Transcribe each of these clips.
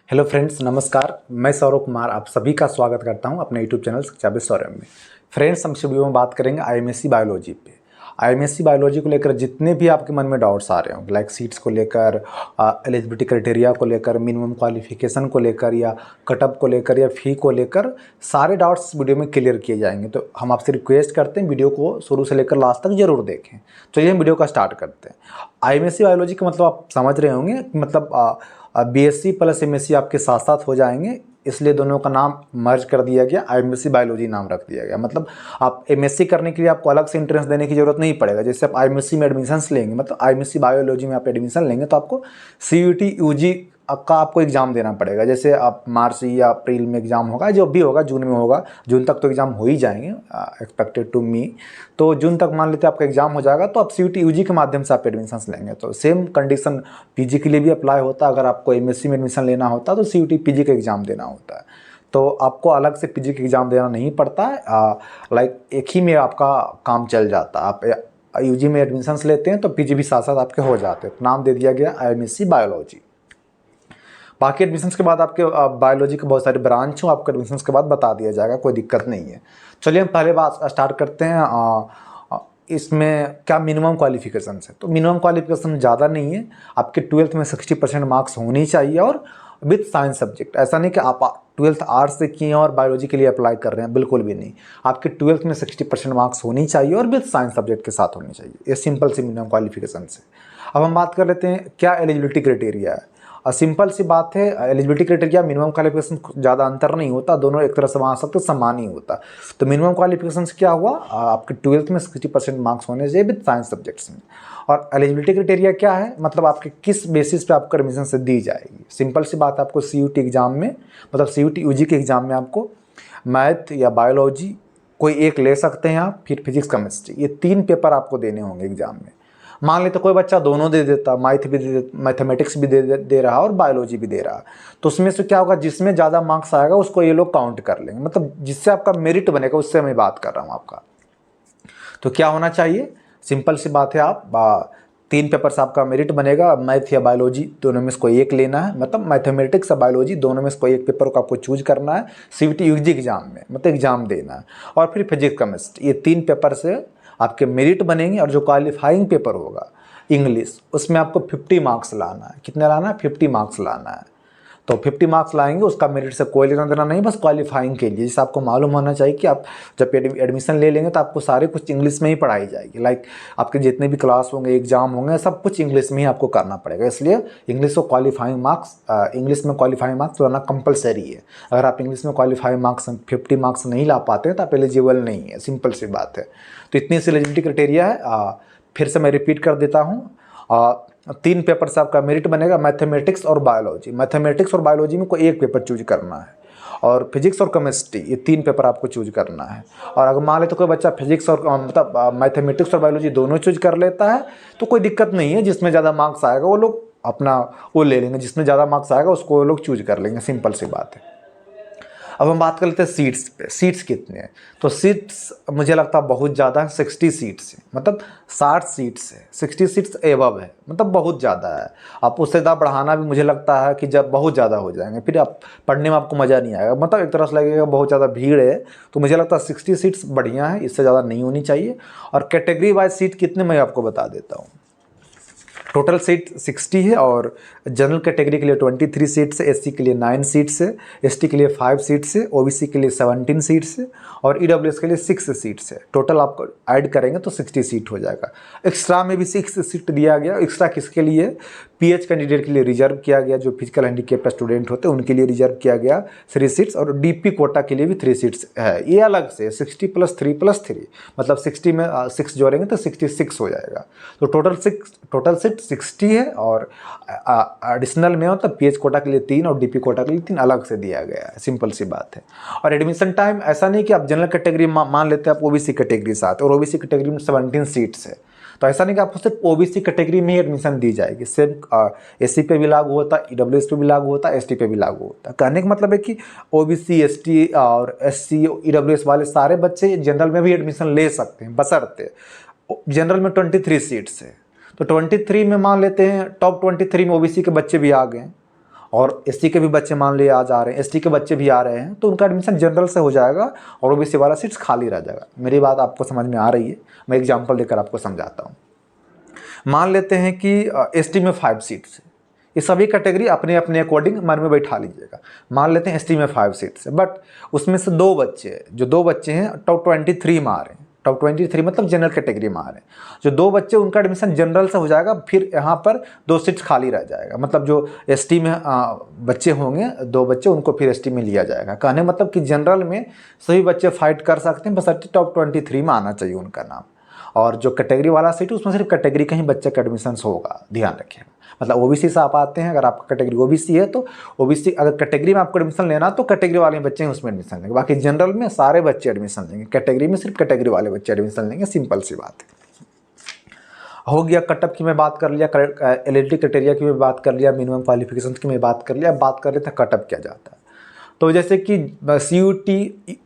Hello friends, नमस्कार। मैं सौरभ कुमार आप सभी का स्वागत करता हूं अपने यूट्यूब चैनल शिक्षा विद सौरभ में। फ्रेंड्स, हम इस वीडियो में बात करेंगे आईएमएससी बायोलॉजी पे। आईएमएससी बायोलॉजी को लेकर जितने भी आपके मन में डाउट्स आ रहे हों, लाइक सीट्स को लेकर, एलिजिबिलिटी क्राइटेरिया को लेकर, मिनिमम क्वालिफिकेशन को लेकर, या कटअप को लेकर, या फ़ी को लेकर, सारे डाउट्स वीडियो में क्लियर किए जाएंगे। तो हम आपसे रिक्वेस्ट करते हैं वीडियो को शुरू से लेकर लास्ट तक जरूर देखें। तो ये हम वीडियो का स्टार्ट करते हैं। आईएमएससी बायोलॉजी का मतलब आप समझ रहे होंगे, मतलब बीएससी प्लस एमएससी आपके साथ साथ हो जाएंगे, इसलिए दोनों का नाम मर्ज कर दिया गया, आईएमएससी बायोलॉजी नाम रख दिया गया। मतलब आप एमएससी करने के लिए आपको अलग से एंट्रेंस देने की जरूरत नहीं पड़ेगा। जैसे आप आईएमएससी में एडमिशन्स लेंगे, मतलब आईएमएससी बायोलॉजी में आप एडमिशन लेंगे तो आपको सीयूटी यूजी का आपको एग्ज़ाम देना पड़ेगा। जैसे आप मार्च या अप्रैल में एग्ज़ाम होगा, जो भी होगा जून में होगा, जून तक तो एग्ज़ाम हो ही जाएंगे एक्सपेक्टेड टू मी। तो जून तक मान लेते हैं आपका एग्ज़ाम हो जाएगा, तो आप सीयूटी यूजी के माध्यम से आप एडमिशन्स लेंगे। तो सेम कंडीशन पीजी के लिए भी अप्लाई होता है। अगर आपको एमएससी में एडमिशन लेना होता है तो सीयूटी पीजी का एग्ज़ाम देना होता है। तो आपको अलग से पीजी का एग्ज़ाम देना नहीं पड़ता है। लाइक एक ही में आपका काम चल जाता है। आप यूजी में एडमिशन्स लेते हैं तो पीजी भी साथ साथ आपके हो जाते हैं। नाम दे दिया गया आईएमएससी बायोलॉजी। बाकी एडमिशन्स के बाद आपके बायोलॉजी के बहुत सारे ब्रांच हो, आपको एडमिशन्स के बाद बता दिया जाएगा, कोई दिक्कत नहीं है। चलिए हम पहले बात स्टार्ट करते हैं। इसमें क्या मिनिमम क्वालिफिकेशन है? तो मिनिमम क्वालिफिकेशन ज़्यादा नहीं है। आपके 12th में 60% मार्क्स होनी चाहिए और विथ साइंस सब्जेक्ट। ऐसा नहीं कि आप 12th आर्ट्स से किए और बायोलॉजी के लिए अप्लाई कर रहे हैं, बिल्कुल भी नहीं। आपके 12th में 60% मार्क्स होनी चाहिए और विथ साइंस सब्जेक्ट के साथ होनी चाहिए। ये सिंपल सी मिनिमम क्वालिफिकेशन से। अब हम बात कर लेते हैं क्या एलिजिबिलिटी क्राइटेरिया है। सिंपल सी बात है, एलिजिबिलिटी क्राइटेरिया मिनिमम क्वालिफिकेशन ज़्यादा अंतर नहीं होता, दोनों एक तरह से मान सकते समान ही होता। तो मिनिमम क्वालिफिकेशन से क्या हुआ, आपके 12th में 60% मार्क्स होने चाहिए विद साइंस सब्जेक्ट्स में। और एलिजिबिलिटी क्राइटेरिया क्या है, मतलब आपके किस बेसिस पे आपको एडमिशन से दी जाएगी। सिंपल सी बात है, आपको सीयूटी एग्ज़ाम में, मतलब सीयूटी यूजी के एग्ज़ाम में आपको मैथ या बायोलॉजी कोई एक ले सकते हैं आप, फिर फिजिक्स केमिस्ट्री, ये 3 पेपर आपको देने होंगे एग्ज़ाम में। मान लेते कोई बच्चा दोनों दे देता, मैथ भी दे, मैथमेटिक्स भी दे रहा और बायोलॉजी भी दे रहा, तो उसमें से क्या होगा, जिसमें ज़्यादा मार्क्स आएगा उसको ये लोग काउंट कर लेंगे। मतलब जिससे आपका मेरिट बनेगा, उससे मैं बात कर रहा हूँ आपका। तो क्या होना चाहिए, सिंपल सी बात है, आप 3 पेपर से आपका मेरिट बनेगा। मैथ या बायोलॉजी दोनों में से कोई एक लेना है, मतलब मैथमेटिक्स या बायोलॉजी दोनों में से कोई एक पेपर को आपको चूज करना है सीयूटी यूजी एग्जाम में, मतलब एग्जाम देना है। और फिर फिजिक्स केमिस्ट्री, ये 3 पेपर से आपके मेरिट बनेंगे। और जो क्वालिफाइंग पेपर होगा इंग्लिश, उसमें आपको 50 मार्क्स लाना है। कितने लाना है? 50 मार्क्स लाना है। तो 50 मार्क्स लाएंगे, उसका मेरिट से कोई लेना देना नहीं, बस क्वालिफाइंग के लिए। जैसे आपको मालूम होना चाहिए कि आप जब एडमिशन ले लेंगे तो आपको सारे कुछ इंग्लिश में ही पढ़ाई जाएगी। लाइक आपके जितने भी क्लास होंगे, एग्जाम होंगे, सब कुछ इंग्लिश में ही आपको करना पड़ेगा। इसलिए इंग्लिश को क्वालिफाइंग मार्क्स, इंग्लिश में क्वालिफाइंग मार्क्स लाना कंपलसरी है। अगर आप इंग्लिश में क्वालिफाइंग मार्क्स 50 मार्क्स नहीं ला पाते हैं तो आप एलिजिबल नहीं है, सिंपल सी बात है। तो इतनी सी एलिजिबिलिटी क्राइटेरिया है। फिर से मैं रिपीट कर देता हूँ। 3 पेपर से आपका मेरिट बनेगा, मैथमेटिक्स और बायोलॉजी। मैथमेटिक्स और बायोलॉजी में कोई एक पेपर चूज करना है, और फिजिक्स और केमिस्ट्री, ये 3 पेपर आपको चूज करना है। और अगर मान ले तो कोई बच्चा फिजिक्स और मतलब मैथमेटिक्स और बायोलॉजी दोनों चूज कर लेता है तो कोई दिक्कत नहीं है। जिसमें ज़्यादा मार्क्स आएगा वो लोग अपना वो ले लेंगे, जिसमें ज़्यादा मार्क्स आएगा उसको वो लोग चूज कर लेंगे, सिंपल सी बात है। अब हम बात कर लेते हैं सीट्स पे। सीट्स कितने हैं? तो सीट्स मुझे लगता है बहुत ज़्यादा है, 60 सीट्स हैं, मतलब 60 सीट्स है, 60 सीट्स एबव है, मतलब बहुत ज़्यादा है। आप उससे ज़्यादा बढ़ाना भी मुझे लगता है कि जब बहुत ज़्यादा हो जाएंगे फिर आप पढ़ने में आपको मज़ा नहीं आएगा। मतलब एक तरह से लगेगा बहुत ज़्यादा भीड़ है। तो मुझे लगता है 60 सीट्स बढ़िया है, इससे ज़्यादा नहीं होनी चाहिए। और कैटेगरी वाइज सीट कितने मैं आपको बता देता हूँ। टोटल सीट 60 है, और जनरल कैटेगरी के लिए 23 सीट्स है, एससी के लिए 9 सीट्स है, एसटी के लिए 5 सीट्स है, ओबीसी के लिए 17 सीट्स है, और ईडब्ल्यूएस के लिए 6 सीट्स है। टोटल आपको ऐड करेंगे तो 60 सीट हो जाएगा। एक्स्ट्रा में भी 6 सीट दिया गया। एक्स्ट्रा किसके लिए? पीएच कैंडिडेट के लिए रिजर्व किया गया, जो फिजिकल हैंडीकेप्ड स्टूडेंट होते हैं उनके लिए रिजर्व किया गया 3 सीट्स, और डीपी कोटा के लिए भी 3 सीट्स है। ये अलग से 60 + 3 + 3, मतलब 60 में 6 जोड़ेंगे तो 66 हो जाएगा। तो टोटल सीट 60 है, और एडिशनल में मतलब पीएच कोटा के लिए 3 और डीपी कोटा के लिए 3 अलग से दिया गया है, सिंपल सी बात है। और एडमिशन टाइम ऐसा नहीं कि आप जनरल कैटेगरी मान लेते हैं आप ओबीसी कैटेगरी साथ, और ओबीसी कैटेगरी में 17 सीट्स है, तो ऐसा नहीं कि आपको सिर्फ ओबीसी कैटेगरी में ही एडमिशन दी जाएगी। सेम एससी पे भी लागू होता है, ईडब्ल्यूएस पे भी लागू होता है, एसटी पे भी लागू होता है। कहने का मतलब है कि ओबीसी, एसटी और एससी, ईडब्ल्यूएस वाले सारे बच्चे जनरल में भी एडमिशन ले सकते हैं, बशर्ते जनरल में 23 सीट्स है। तो 23 में मान लेते हैं टॉप 23 में ओबीसी के बच्चे भी आ गए, और एसटी के भी बच्चे मान लिए आज आ रहे हैं, एसटी के बच्चे भी आ रहे हैं, तो उनका एडमिशन जनरल से हो जाएगा और ओबीसी वाला सीट्स खाली रह जाएगा। मेरी बात आपको समझ में आ रही है? मैं एग्जाम्पल देकर आपको समझाता हूँ। मान लेते हैं कि एसटी में 5 सीट्स है, ये सभी कैटेगरी अपने अपने अकॉर्डिंग मन में बैठा लीजिएगा। मान लेते हैं एसटी में 5 सीट्स है, बट उसमें से 2 बच्चे हैं, जो 2 बच्चे हैं टॉप 23 में आ रहे हैं, टॉप 23 मतलब जनरल कैटेगरी में आ रहे हैं, जो 2 बच्चे उनका एडमिशन जनरल से हो जाएगा, फिर यहाँ पर 2 सीट्स खाली रह जाएगा। मतलब जो एसटी में बच्चे होंगे 2 बच्चे, उनको फिर एसटी में लिया जाएगा। कहने मतलब कि जनरल में सभी बच्चे फाइट कर सकते हैं, बस टॉप 23 में आना चाहिए उनका नाम। और जो कैटेगरी वाला सीट उसमें सिर्फ कैटेगरी का ही बच्चे का एडमिशन होगा, ध्यान रखिएगा। मतलब ओबीसी से आप आते हैं, अगर आपका कैटेगरी ओबीसी है तो ओबीसी, अगर कैटेगरी में आपको एडमिशन लेना तो कैटेगरी वाले बच्चे हैं उसमें एडमिशन लेंगे, बाकी जनरल में सारे बच्चे एडमिशन लेंगे, कैटेगरी में सिर्फ कैटेगरी वाले बच्चे एडमिशन लेंगे। सिंपल सी बात है। हो गया कटअप की मैं बात कर लिया, एलिजिबिलिटी क्राइटेरिया की मैं बात कर लिया, मिनिमम क्वालिफिकेशन की मैं बात कर लिया। अब बात कर रहे थे कटअप क्या जाता है। तो जैसे कि CUET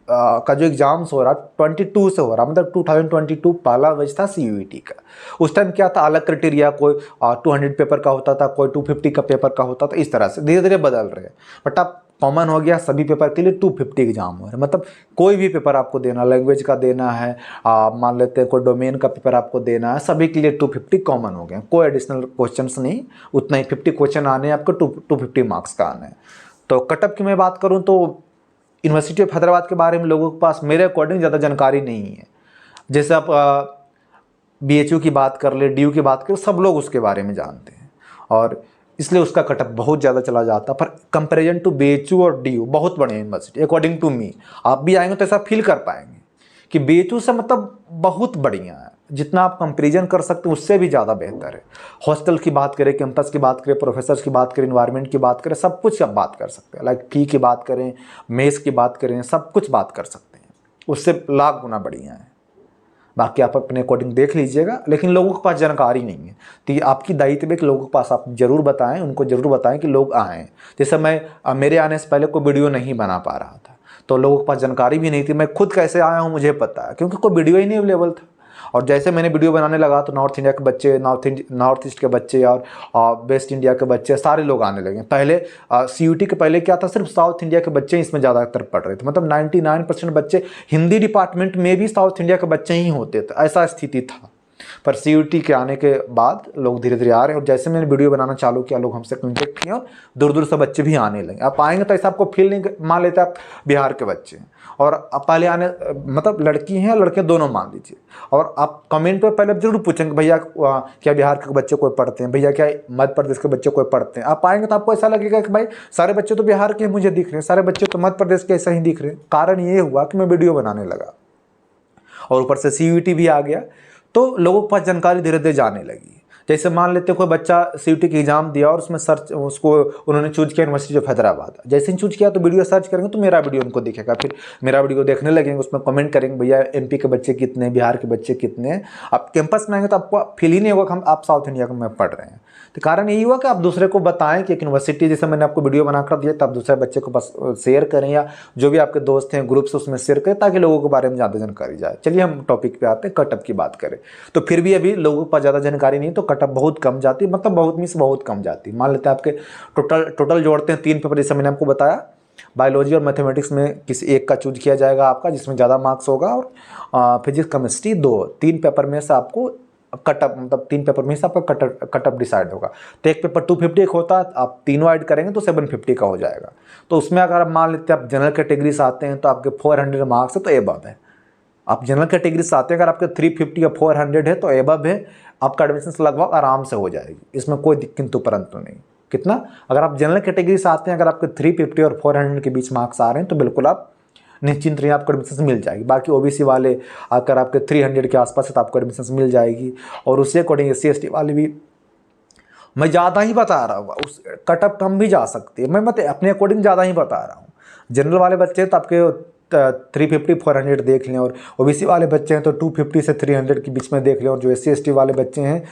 का जो एग्ज़ाम्स हो रहा 22 से हो रहा, मतलब 2022 पहला बैच था CUET का। उस टाइम क्या था, अलग क्राइटेरिया, कोई 200 पेपर का होता था, कोई 250 का पेपर का होता था, इस तरह से धीरे धीरे बदल रहे हैं। बट अब कॉमन हो गया, सभी पेपर के लिए 250 एग्जाम हो रहे हैं। मतलब कोई भी पेपर आपको देना, लैंग्वेज का देना है, मान लेते हैं कोई डोमेन का पेपर आपको देना है, सभी के लिए 250 कॉमन हो गया, कोई एडिशनल क्वेश्चंस नहीं, उतना ही 50 क्वेश्चन आने हैं आपको, 250 मार्क्स का आना है। तो कटअप की मैं बात करूं तो यूनिवर्सिटी ऑफ हैदराबाद के बारे में लोगों के पास मेरे अकॉर्डिंग ज़्यादा जानकारी नहीं है। जैसे आप BHU की बात कर ले, DU की बात कर, सब लोग उसके बारे में जानते हैं और इसलिए उसका कटअप बहुत ज़्यादा चला जाता है। पर कंपैरिजन टू BHU और DU बहुत बड़े यूनिवर्सिटी अकॉर्डिंग टू मी। आप भी आएंगे तो ऐसा फील कर पाएंगे कि BHU से मतलब बहुत बढ़िया है, जितना आप कंपैरिजन कर सकते हैं उससे भी ज़्यादा बेहतर है। हॉस्टल की बात करें, कैंपस की बात करें, प्रोफेसर्स की बात करें, इन्वायरमेंट की बात करें, सब कुछ आप बात कर सकते हैं। लाइक फी की बात करें, मेस की बात करें, सब कुछ बात कर सकते हैं, उससे लाख गुना बढ़िया है। बाकी आप अपने अकॉर्डिंग देख लीजिएगा, लेकिन लोगों के पास जानकारी नहीं है, तो ये आपकी दायित्व है कि लोगों के पास आप जरूर बताएं, उनको जरूर बताएं कि लोग आएँ। जैसे मैं मेरे आने से पहले कोई वीडियो नहीं बना पा रहा था, तो लोगों के पास जानकारी भी नहीं थी। मैं खुद कैसे आया हूँ मुझे पता है, क्योंकि कोई वीडियो ही नहीं अवेलेबल था। और जैसे मैंने वीडियो बनाने लगा तो नॉर्थ इंडिया के बच्चे, नॉर्थ ईस्ट के बच्चे और वेस्ट इंडिया के बच्चे सारे लोग आने लगे। पहले CUET के पहले क्या था, सिर्फ साउथ इंडिया के बच्चे इसमें ज़्यादातर पढ़ रहे थे। मतलब 99% बच्चे, हिंदी डिपार्टमेंट में भी साउथ इंडिया के बच्चे ही होते थे, ऐसा स्थिति था। पर CUET के आने के बाद लोग धीरे धीरे आ रहे हैं, और जैसे मैंने वीडियो बनाना चालू किया लोग हमसे कॉन्टेक्ट किए और दूर दूर से बच्चे भी आने लगे। आप आएंगे तो ऐसा आपको फील नहीं, मान लेते आप बिहार के बच्चे हैं और आप पहले आने, मतलब लड़की हैं लड़के दोनों मान लीजिए, और आप कमेंट पर पहले जरूर पूछेंगे भैया क्या बिहार के बच्चे कोई पढ़ते हैं, भैया क्या मध्य प्रदेश के बच्चे कोई पढ़ते हैं। आप आएंगे तो आपको ऐसा लगेगा कि भाई सारे बच्चे तो बिहार के मुझे दिख रहे हैं, सारे बच्चे तो मध्य प्रदेश के ऐसा ही दिख रहे हैं। कारण ये हुआ कि मैं वीडियो बनाने लगा और ऊपर से CUET भी आ गया, तो लोगों के पास जानकारी धीरे धीरे जाने लगी। जैसे मान लेते कोई बच्चा CUET की एग्जाम दिया और उसमें सर्च, उसको उन्होंने चूज किया यूनिवर्सिटी ऑफ हैदराबाद। जैसे ही चूज किया तो वीडियो सर्च करेंगे तो मेरा वीडियो उनको दिखेगा, फिर मेरा वीडियो देखने लगेंगे, उसमें कमेंट करेंगे भैया MP के बच्चे कितने, बिहार के बच्चे कितने। आप कैंपस में आएंगे तो आपको फील ही नहीं होगा कि आप साउथ इंडिया में पढ़ रहे हैं। तो कारण यही हुआ कि आप दूसरे को बताएं कि एक यूनिवर्सिटी, जैसे मैंने आपको वीडियो बनाकर दिया, तब दूसरे बच्चे को बस शेयर करें, या जो भी आपके दोस्त हैं ग्रुप से उसमें शेयर करें, ताकि लोगों के बारे में ज़्यादा जानकारी जाए। चलिए हम टॉपिक पे आते हैं, कटअप की बात करें। तो फिर भी अभी लोगों के पास ज़्यादा जानकारी नहीं, तो कटअप बहुत कम जाती, मतलब बहुत मीन्स बहुत कम जाती। मान लेते हैं आपके टोटल जोड़ते हैं 3 पेपर, जैसे मैंने आपको बताया, बायोलॉजी और मैथमेटिक्स में किसी एक का चूज किया जाएगा आपका, जिसमें ज़्यादा मार्क्स होगा, और फिजिक्स केमिस्ट्री 3 पेपर में से आपको कटअप, मतलब 3 पेपर में से आपका कटअप डिसाइड होगा। तो एक पेपर 250 एक होता है, आप तीनों ऐड करेंगे तो 750 का हो जाएगा। तो उसमें अगर आप मान लेते हैं आप जनरल कैटेगरी से आते हैं तो आपके 400 मार्क्स है, तो एबव है। आप जनरल कैटेगरी से आते हैं, अगर आपके 350 या 400 है तो एबव है, आपका एडमिशन लगभग आराम से हो जाएगी, इसमें कोई किंतु परंतु नहीं। कितना, अगर आप जनरल कैटेगरी से आते हैं, अगर आपके 350 और 400 के बीच मार्क्स आ रहे हैं तो बिल्कुल आप निश्चिंत रहिए, आपको एडमिशन मिल जाएगी। बाकी OBC वाले अगर आपके 300 के आसपास है तो आपको एडमिशन मिल जाएगी, और उससे अकॉर्डिंग SC ST वाले भी, मैं ज़्यादा ही बता रहा हूँ, उस कटअप कम भी जा सकती है, मैं मतलब अपने अकॉर्डिंग ज़्यादा ही बता रहा हूँ। जनरल वाले बच्चे तो आपके 350 400 देख लें, और OBC वाले बच्चे हैं तो 250 से 300 के बीच में देख लें, और जो SC ST वाले बच्चे हैं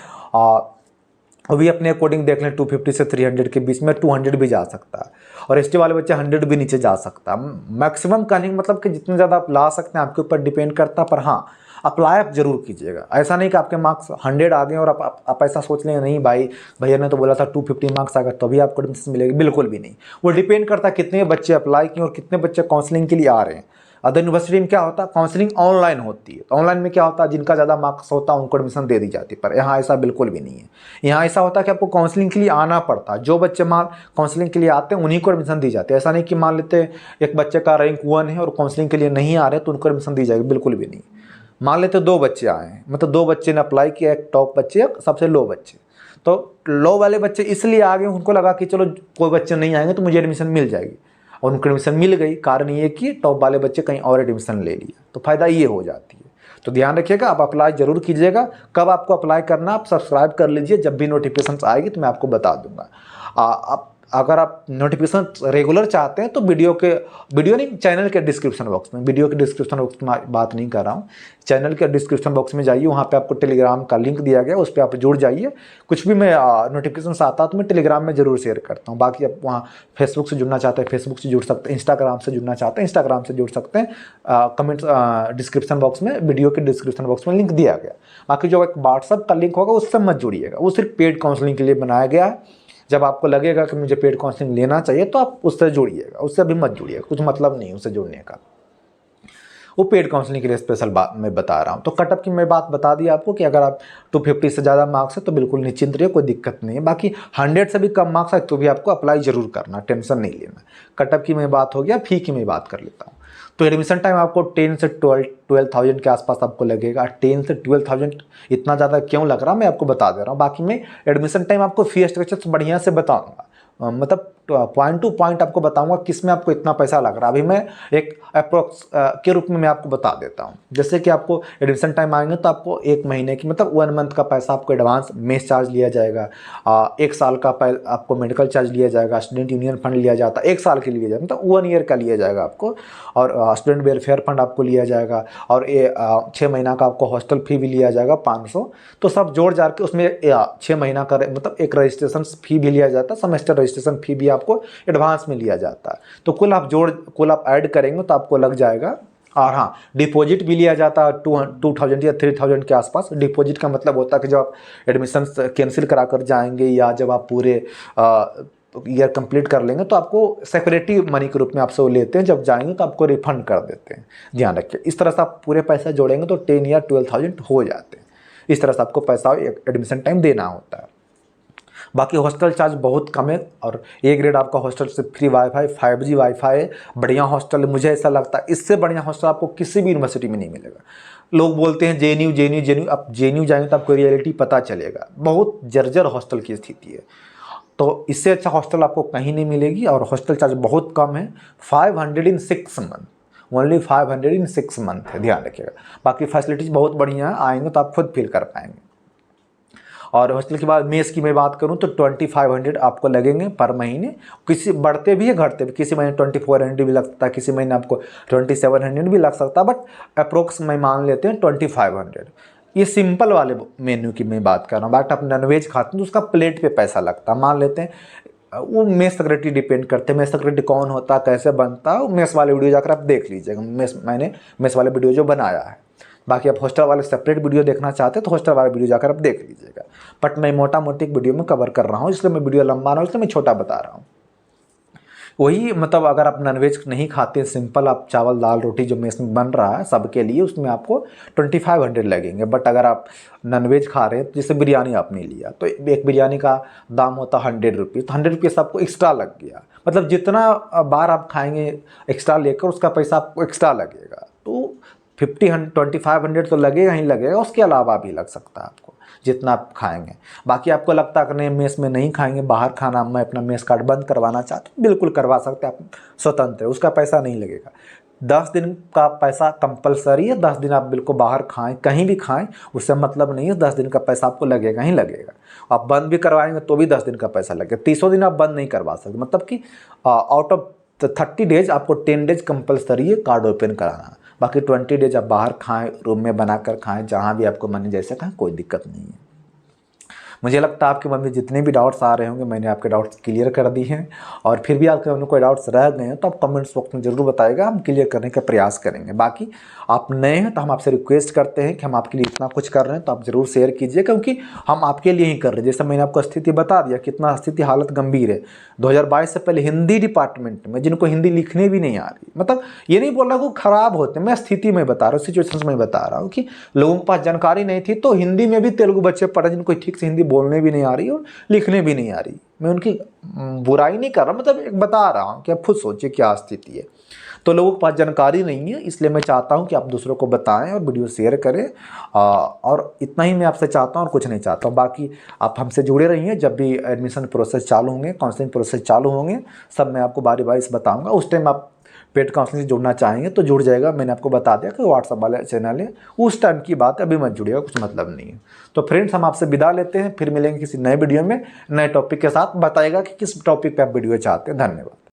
वो भी अपने अकॉर्डिंग देख लें, 250 से 300 के बीच में 200 भी जा सकता है, और ST वाले बच्चे 100 भी नीचे जा सकता है। मैक्सिमम कहने का मतलब कि जितने ज़्यादा आप ला सकते हैं आपके ऊपर डिपेंड करता है। पर हाँ, अप्लाई आप जरूर कीजिएगा। ऐसा नहीं कि आपके मार्क्स 100 आ गए और आप ऐसा सोच लें नहीं भाई भैया ने तो बोला था 250 मार्क्स आ गए तभी आपको एडमिशन मिलेगी, बिल्कुल भी नहीं। वो डिपेंड करता है कितने बच्चे अप्लाई किए और कितने बच्चे काउंसलिंग के लिए आ रहे हैं। अदर यूनिवर्सिटी में क्या होता है, काउंसलिंग ऑनलाइन होती है, तो ऑनलाइन में क्या होता है, जिनका ज़्यादा मार्क्स होता है उनको एडमिशन दे दी जाती है। पर यहाँ ऐसा बिल्कुल भी नहीं है। यहाँ ऐसा होता है कि आपको काउंसलिंग के लिए आना पड़ता है। जो बच्चे काउंसलिंग के लिए आते हैं उन्हीं को एडमिशन दी जाती है। ऐसा नहीं कि मान लेते एक बच्चे का रैंक 1 है और काउंसलिंग के लिए नहीं आ रहे तो उनको एडमिशन दी जाएगी, बिल्कुल भी नहीं। मान लेते 2 बच्चे आए हैं, मतलब 2 बच्चे ने अप्लाई किया, एक टॉप बच्चे एक सबसे लो बच्चे, तो लो वाले बच्चे इसलिए आ गए, उनको लगा कि चलो कोई बच्चे नहीं आएंगे तो मुझे एडमिशन मिल जाएगी, और उनको एडमिशन मिल गई। कारण ये कि टॉप वाले बच्चे कहीं और एडमिशन ले लिया, तो फायदा ये हो जाती है। तो ध्यान रखिएगा, आप अप्लाई जरूर कीजिएगा। कब आपको अप्लाई करना, आप सब्सक्राइब कर लीजिए, जब भी नोटिफिकेशन आएगी तो मैं आपको बता दूंगा। आप अगर आप नोटिफिकेशन रेगुलर चाहते हैं तो वीडियो नहीं, चैनल के डिस्क्रिप्शन बॉक्स में, वीडियो के डिस्क्रिप्शन बॉक्स में बात नहीं कर रहा हूँ, चैनल के डिस्क्रिप्शन बॉक्स में जाइए, वहाँ पे आपको टेलीग्राम का लिंक दिया गया, उस पर आप जुड़ जाइए। कुछ भी मैं नोटिफिकेशन आता है तो मैं टेलीग्राम में जरूर शेयर करता हूँ। बाकी आप वहाँ फेसबुक से जुड़ना चाहते हैं फेसबुक से जुड़ सकते हैं, इंस्टाग्राम से जुड़ना चाहते हैं इंस्टाग्राम से जुड़ सकते हैं। कमेंट डिस्क्रिप्शन बॉक्स में, वीडियो के डिस्क्रिप्शन बॉक्स में लिंक दिया गया। बाकी जो एक व्हाट्सअप का लिंक होगा उससे मत जुड़िएगा, वो सिर्फ पेड काउंसलिंग के लिए बनाया गया है। जब आपको लगेगा कि मुझे पेड काउंसलिंग लेना चाहिए तो आप उससे जुड़िएगा, उससे अभी मत जुड़िएगा, कुछ मतलब नहीं उससे जुड़ने का। वो पेड काउंसलिंग के लिए स्पेशल बात मैं बता रहा हूँ। तो कटअप की मैं बात बता दी आपको कि अगर आप 250 से ज़्यादा मार्क्स है तो बिल्कुल निश्चिंत रहिए, कोई दिक्कत नहीं है। बाकी 100 से भी कम मार्क्स है तो भी आपको अप्लाई जरूर करना, टेंशन नहीं लेना। कटअप की मैं बात हो गया, फी की मैं बात कर लेता हूँ। तो एडमिशन टाइम आपको 10 से 12,000 के आसपास आपको लगेगा। 10 से 12,000 इतना ज़्यादा क्यों लग रहा मैं आपको बता दे रहा हूँ। बाकी मैं एडमिशन टाइम आपको फी स्ट्रक्चर बढ़िया से बताऊँगा, मतलब पॉइंट टू पॉइंट आपको बताऊंगा किस में आपको इतना पैसा लग रहा है। अभी मैं एक अप्रोक्स के रूप में मैं आपको बता देता हूं। जैसे कि आपको एडमिशन टाइम आएंगे तो आपको 1 महीने की, मतलब 1 मंथ का पैसा आपको एडवांस मेस चार्ज लिया जाएगा। 1 साल का आपको मेडिकल चार्ज लिया जाएगा, स्टूडेंट यूनियन फंड लिया जाता है 1 साल के लिए, मतलब 1 ईयर का लिया जाएगा आपको, और स्टूडेंट वेलफेयर फंड आपको लिया जाएगा, और 6 महीना का आपको हॉस्टल फी भी लिया जाएगा 500। तो सब जोड़ जाड़ के उसमें 6 महीना का मतलब एक रजिस्ट्रेशन फी भी लिया जाता है, सेमेस्टर रजिस्ट्रेशन फी भी आपको एडवांस में लिया जाता है। तो कुल आप ऐड करेंगे तो आपको लग जाएगा। और हाँ, डिपॉजिट भी लिया जाता है 2,000 या 3,000 के आसपास। डिपॉजिट का मतलब होता है कि जब आप एडमिशन कैंसिल करा कर जाएंगे या जब आप पूरे ईयर कंप्लीट कर लेंगे तो आपको सिक्योरिटी मनी के रूप में आपसे वो लेते हैं, जब जाएंगे तो आपको रिफंड कर देते हैं। ध्यान रखिए, इस तरह से आप पूरे पैसा जोड़ेंगे तो 10 या 12,000 हो जाते हैं। इस तरह से आपको पैसा एडमिशन टाइम देना होता है। बाकी हॉस्टल चार्ज बहुत कम है, और ए ग्रेड आपका हॉस्टल से फ्री वाईफाई, 5G वाईफाई है, बढ़िया हॉस्टल है। मुझे ऐसा लगता है इससे बढ़िया हॉस्टल आपको किसी भी यूनिवर्सिटी में नहीं मिलेगा। लोग बोलते हैं JNU, आप JNU जाएंगे तो आपको रियलिटी पता चलेगा, बहुत जर्जर हॉस्टल की स्थिति है। तो इससे अच्छा हॉस्टल आपको कहीं नहीं मिलेगी, और हॉस्टल चार्ज बहुत कम है, 500 इन 6 मंथ, ओनली 500 इन 6 मंथ है। ध्यान रखिएगा, बाकी फैसिलिटीज़ बहुत बढ़िया है, आएंगे तो आप खुद फील कर पाएंगे। और हॉस्टल के बाद मेस की मैं बात करूं तो 2500 आपको लगेंगे पर महीने। किसी बढ़ते भी है घटते भी, किसी महीने 2400 भी लग सकता है, किसी महीने आपको 2700 भी लग सकता है, बट अप्रोक्स में मान लेते हैं 2500। ये सिंपल वाले मेन्यू की मैं बात कर रहा हूँ। बट आप नॉनवेज खाते हैं तो उसका प्लेट पे पैसा लगता है। मान लेते हैं वो मेस सेक्रेटरी डिपेंड करते हैं, मेस सेक्रेटरी कौन होता है, कैसे बनता है, मेस वाले वीडियो जाकर आप देख लीजिएगा। मैंने मेस वाले वीडियो जो बनाया है। बाकी आप हॉस्टल वाले सेपरेट वीडियो देखना चाहते हैं तो हॉस्टल वाला वीडियो जाकर आप देख लीजिएगा। बट मैं मोटा मोटी एक वीडियो में कवर कर रहा हूँ, इसलिए मैं वीडियो लंबा रहा हूँ, इसलिए मैं छोटा बता रहा हूँ। वही मतलब अगर आप नॉनवेज नहीं खाते, सिंपल आप चावल दाल रोटी जो मेस में बन रहा है सबके लिए, उसमें आपको 2500 लगेंगे। बट अगर आप नॉनवेज खा रहे हैं, जैसे बिरयानी आपने लिया तो एक बिरयानी का दाम होता है 100 रुपीज़, तो 100 रुपीज़ आपको एक्स्ट्रा लग गया। मतलब जितना बार आप खाएंगे एक्स्ट्रा लेकर उसका पैसा आपको एक्स्ट्रा लगेगा। तो 2500 तो लगेगा ही लगेगा, उसके अलावा भी लग सकता है आपको जितना आप खाएंगे। बाकी आपको लगता है कि नहीं मेस में नहीं खाएंगे, बाहर खाना, मैं अपना मेस कार्ड बंद करवाना चाहता हूँ, बिल्कुल करवा सकते हैं, आप स्वतंत्र है, उसका पैसा नहीं लगेगा। 10 दिन का पैसा कंपलसरी है, 10 दिन आप बिल्कुल बाहर खाएं, कहीं भी खाएं, उससे मतलब नहीं है, 10 दिन का पैसा आपको लगेगा ही लगेगा। आप बंद भी करवाएंगे तो भी 10 दिन का पैसा लगेगा। 30 दिन आप बंद नहीं करवा सकते, मतलब कि आउट ऑफ 30 डेज आपको 10 डेज कंपलसरी है कार्ड ओपन कराना। बाकी 20 डेज आप बाहर खाएं, रूम में बनाकर खाएं, जहाँ भी आपको मन जैसे खाएं, कोई दिक्कत नहीं है। मुझे लगता है आपके मन में जितने भी डाउट्स आ रहे होंगे मैंने आपके डाउट्स क्लियर कर दिए हैं, और फिर भी आपके मन में कोई डाउट्स रह गए हैं तो आप कमेंट्स बॉक्स में ज़रूर बताइएगा, हम क्लियर करने का प्रयास करेंगे। बाकी आप नए हैं तो हम आपसे रिक्वेस्ट करते हैं कि हम आपके लिए इतना कुछ कर रहे हैं तो आप ज़रूर शेयर कीजिए, क्योंकि हम आपके लिए ही कर रहे हैं। जैसे मैंने आपको स्थिति बता दिया, कितना स्थिति हालत गंभीर है। 2022 से पहले हिंदी डिपार्टमेंट में जिनको हिंदी लिखने भी नहीं आ रही, मतलब ये नहीं बोल रहा कि खराब होते, मैं स्थिति में बता रहा हूँ, सिचुएशंस में बता रहा हूँ कि लोगों के पास जानकारी नहीं थी, तो हिंदी में भी तेलुगु बच्चे पढ़े जिनको ठीक से हिंदी बोलने भी नहीं आ रही और लिखने भी नहीं आ रही। मैं उनकी बुराई नहीं कर रहा, मतलब एक बता रहा हूँ कि आप खुद सोचिए क्या स्थिति है। तो लोगों के पास जानकारी नहीं है, इसलिए मैं चाहता हूं कि आप दूसरों को बताएं और वीडियो शेयर करें, और इतना ही मैं आपसे चाहता हूं और कुछ नहीं चाहता हूं। बाकी आप हमसे जुड़े रहिए, जब भी एडमिशन प्रोसेस चालू होंगे, काउंसलिंग प्रोसेस चालू होंगे, सब मैं आपको बारी बारी से बताऊंगा। उस टाइम आप पेड काउंसलिंग से जुड़ना चाहेंगे तो जुड़ जाएगा, मैंने आपको बता दिया कि व्हाट्सअप वाले चैनल है, उस टाइम की बात है, अभी मत जुड़िएगा, कुछ मतलब नहीं है। तो फ्रेंड्स, हम आपसे विदा लेते हैं, फिर मिलेंगे किसी नए वीडियो में नए टॉपिक के साथ। बताइएगा कि किस टॉपिक पे आप वीडियो चाहते हैं। धन्यवाद।